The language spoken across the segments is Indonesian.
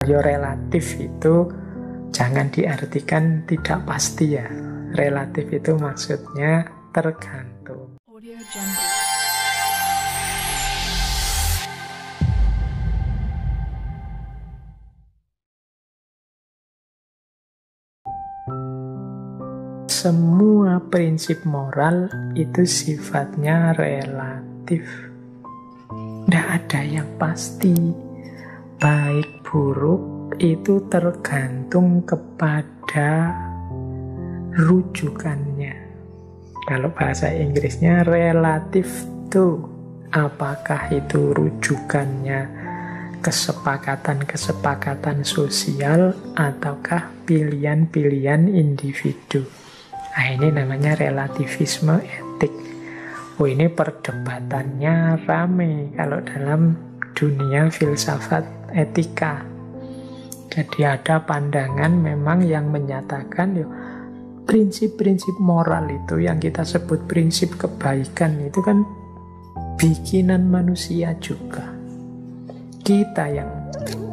Yo relatif itu jangan diartikan tidak pasti ya. Relatif itu maksudnya tergantung. Audio Jungle. Semua prinsip moral itu sifatnya relatif. Tidak ada yang pasti. Baik buruk itu tergantung kepada rujukannya. Kalau bahasa Inggrisnya relatif to. Apakah itu rujukannya kesepakatan-kesepakatan sosial ataukah pilihan-pilihan individu. Nah, ini namanya relativisme etik. Oh, ini perdebatannya rame kalau dalam dunia filsafat etika. Jadi ada pandangan memang yang menyatakan prinsip-prinsip moral itu yang kita sebut prinsip kebaikan itu kan bikinan manusia juga. Kita yang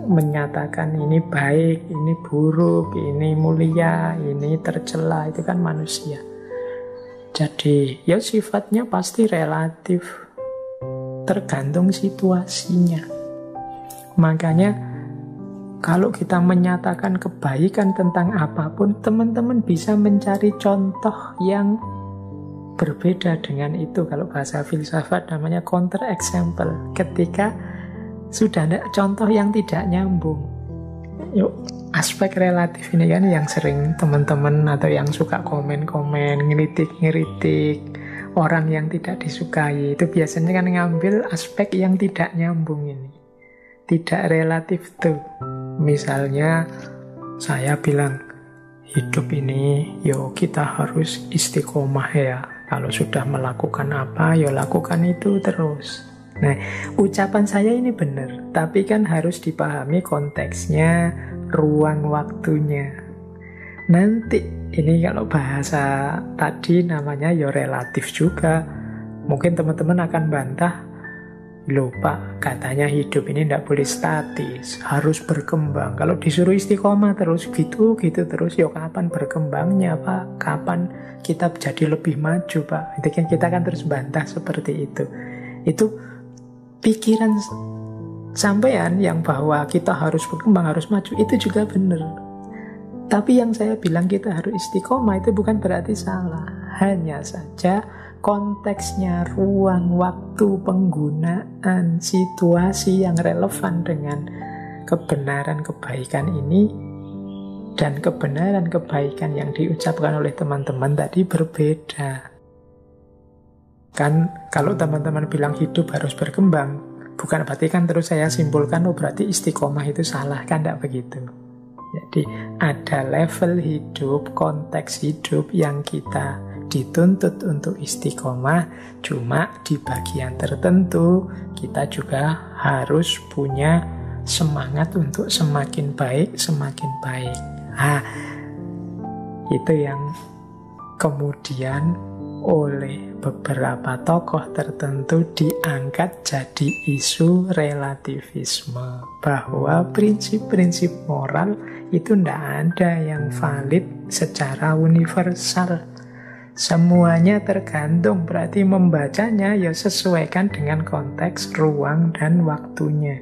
menyatakan ini baik, ini buruk, ini mulia, ini tercela, itu kan manusia. Jadi ya sifatnya pasti relatif, tergantung situasinya. Makanya kalau kita menyatakan kebaikan tentang apapun, teman-teman bisa mencari contoh yang berbeda dengan itu. Kalau bahasa filsafat namanya counter example. Ketika sudah ada contoh yang tidak nyambung. Yuk, aspek relatif ini kan yang sering teman-teman atau yang suka komen-komen, ngeritik-ngeritik orang yang tidak disukai. Itu biasanya kan ngambil aspek yang tidak nyambung ini. Tidak relatif tuh. Misalnya saya bilang hidup ini kita harus istiqomah ya. Kalau sudah melakukan apa lakukan itu terus. Nah, ucapan saya ini benar, tapi kan harus dipahami konteksnya, ruang waktunya. Nanti ini kalau bahasa tadi namanya relatif juga. Mungkin teman-teman akan bantah, loh Pak, katanya hidup ini tidak boleh statis, harus berkembang. Kalau disuruh istiqomah terus gitu terus, kapan berkembangnya Pak? Kapan kita jadi lebih maju Pak? Itu kan kita kan terus bantah seperti itu. Itu pikiran sampean yang bahwa kita harus berkembang, harus maju, itu juga benar. Tapi yang saya bilang kita harus istiqomah itu bukan berarti salah. Hanya saja konteksnya, ruang, waktu, penggunaan, situasi yang relevan dengan kebenaran kebaikan ini dan kebenaran kebaikan yang diucapkan oleh teman-teman tadi berbeda. Kan kalau teman-teman bilang hidup harus berkembang, bukan berarti kan terus saya simpulkan berarti istiqomah itu salah, kan tidak begitu. Jadi ada level hidup, konteks hidup yang kita dituntut untuk istiqomah, cuma di bagian tertentu kita juga harus punya semangat untuk semakin baik, semakin baik. Itu yang kemudian oleh beberapa tokoh tertentu diangkat jadi isu relativisme, bahwa prinsip-prinsip moral itu tidak ada yang valid secara universal. Semuanya tergantung, berarti membacanya sesuaikan dengan konteks, ruang, dan waktunya.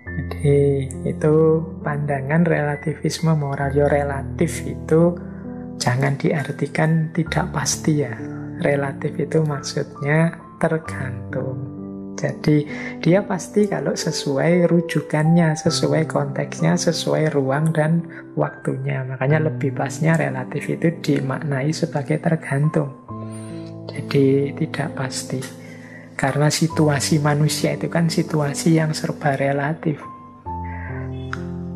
Jadi itu pandangan relativisme moral. Relatif itu jangan diartikan tidak pasti ya. Relatif itu maksudnya tergantung. Jadi dia pasti kalau sesuai rujukannya, sesuai konteksnya, sesuai ruang dan waktunya. Makanya lebih pasnya relatif itu dimaknai sebagai tergantung. Jadi tidak pasti. Karena situasi manusia itu kan situasi yang serba relatif.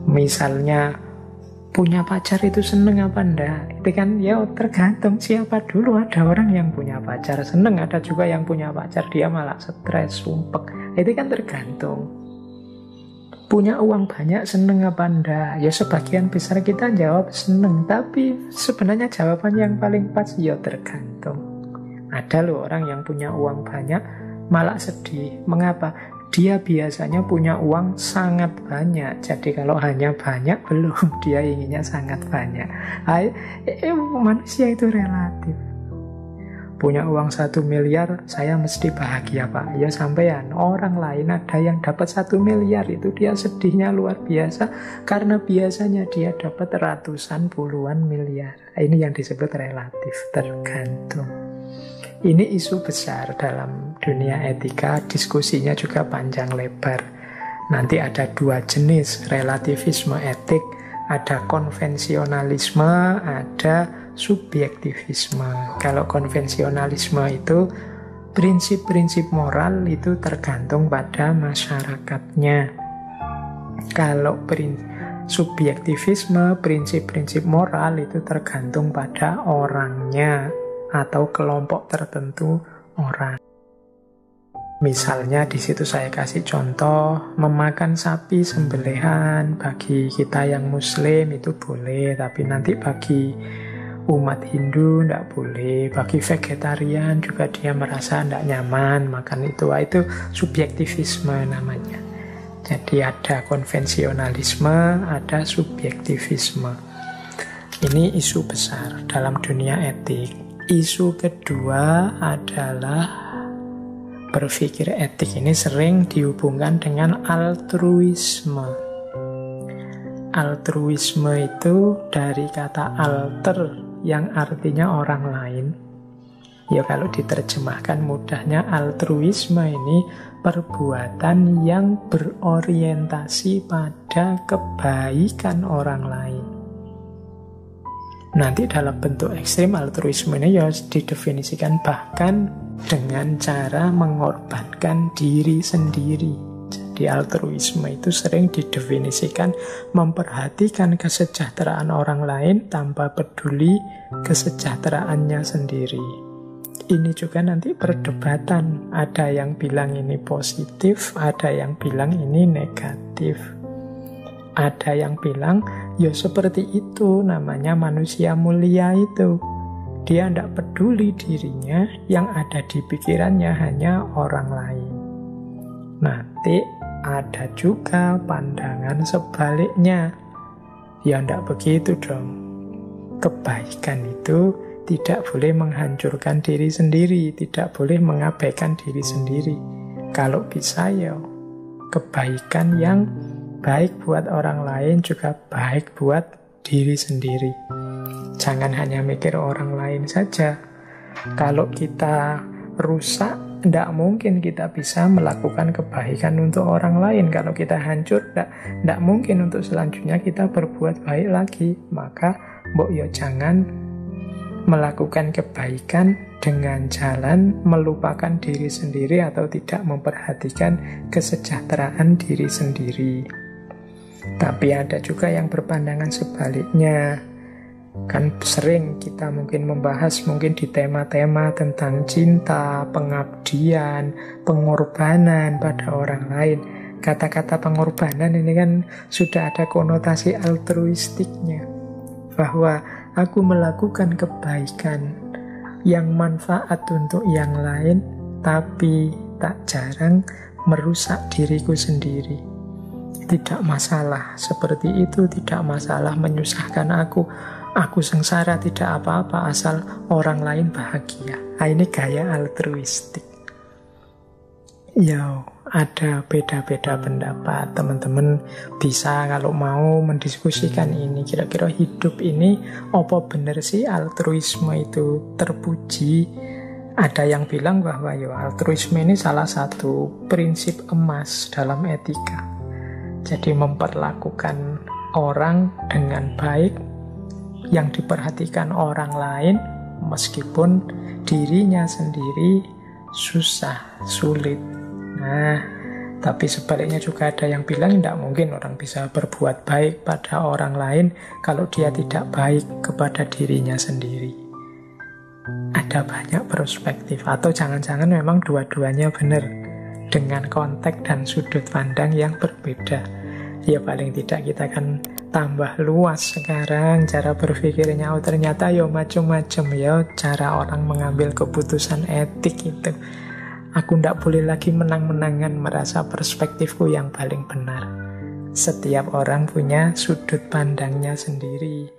Misalnya punya pacar itu seneng apa enggak? Itu kan tergantung siapa dulu. Ada orang yang punya pacar seneng, ada juga yang punya pacar dia malah stres, sumpek. Itu kan tergantung. Punya uang banyak seneng apa enggak? Sebagian besar kita jawab seneng, tapi sebenarnya jawaban yang paling pas tergantung. Ada loh orang yang punya uang banyak malah sedih. Mengapa? dia biasanya punya uang sangat banyak. Jadi kalau hanya banyak belum, dia inginnya sangat banyak. Manusia itu relatif. Punya uang 1 miliar, saya mesti bahagia Pak. Ya sampean, orang lain ada yang dapat 1 miliar, itu dia sedihnya luar biasa. Karena biasanya dia dapat ratusan puluhan miliar. Ini yang disebut relatif, tergantung. Ini isu besar dalam dunia etika, diskusinya juga panjang lebar. Nanti ada 2 jenis relativisme etik, ada konvensionalisme, ada subjektivisme. Kalau konvensionalisme itu prinsip-prinsip moral itu tergantung pada masyarakatnya. Kalau subjektivisme, prinsip-prinsip moral itu tergantung pada orangnya atau kelompok tertentu orang. Misalnya di situ saya kasih contoh, memakan sapi sembelihan bagi kita yang muslim itu boleh, tapi nanti bagi umat Hindu tidak boleh, bagi vegetarian juga dia merasa tidak nyaman makan itu. Itu subjektivisme namanya. Jadi ada konvensionalisme, ada subjektivisme. Ini isu besar dalam dunia etik. Isu kedua adalah berpikir etik. Ini sering dihubungkan dengan altruisme. Altruisme itu dari kata alter yang artinya orang lain. Ya kalau diterjemahkan mudahnya, altruisme ini perbuatan yang berorientasi pada kebaikan orang lain. Nanti dalam bentuk ekstrim altruisme ini ya didefinisikan bahkan dengan cara mengorbankan diri sendiri. Jadi altruisme itu sering didefinisikan memperhatikan kesejahteraan orang lain tanpa peduli kesejahteraannya sendiri. Ini juga nanti perdebatan. Ada yang bilang ini positif, ada yang bilang ini negatif. Ada yang bilang, ya seperti itu namanya manusia mulia itu. Dia tidak peduli dirinya, yang ada di pikirannya hanya orang lain. Nanti ada juga pandangan sebaliknya. Ya tidak begitu dong. Kebaikan itu tidak boleh menghancurkan diri sendiri, tidak boleh mengabaikan diri sendiri. Kalau bisa ya kebaikan yang baik buat orang lain juga baik buat diri sendiri. Jangan hanya mikir orang lain saja. Kalau kita rusak, tidak mungkin kita bisa melakukan kebaikan untuk orang lain. Kalau kita hancur, tidak mungkin untuk selanjutnya kita berbuat baik lagi. Maka, mbok yo jangan melakukan kebaikan dengan jalan melupakan diri sendiri atau tidak memperhatikan kesejahteraan diri sendiri. Tapi ada juga yang berpandangan sebaliknya. Kan sering kita mungkin membahas mungkin di tema-tema tentang cinta, pengabdian, pengorbanan pada orang lain. Kata-kata pengorbanan ini kan sudah ada konotasi altruistiknya. Bahwa aku melakukan kebaikan yang manfaat untuk yang lain, tapi tak jarang merusak diriku sendiri. Tidak masalah seperti itu, tidak masalah menyusahkan aku. Aku sengsara tidak apa-apa asal orang lain bahagia. Nah, ini gaya altruistik. Ya, ada beda-beda pendapat. Teman-teman bisa kalau mau mendiskusikan ini. Kira-kira hidup ini apa benar sih altruisme itu terpuji? Ada yang bilang bahwa ya altruisme ini salah satu prinsip emas dalam etika. Jadi memperlakukan orang dengan baik, yang diperhatikan orang lain meskipun dirinya sendiri susah, sulit. Nah, tapi sebaliknya juga ada yang bilang tidak mungkin orang bisa berbuat baik pada orang lain kalau dia tidak baik kepada dirinya sendiri. Ada banyak perspektif, atau jangan-jangan memang dua-duanya benar dengan konteks dan sudut pandang yang berbeda. Ya paling tidak kita kan tambah luas sekarang cara berpikirnya. Oh ternyata ya macam-macam ya cara orang mengambil keputusan etik itu. Aku ndak boleh lagi menang-menangan merasa perspektifku yang paling benar. Setiap orang punya sudut pandangnya sendiri.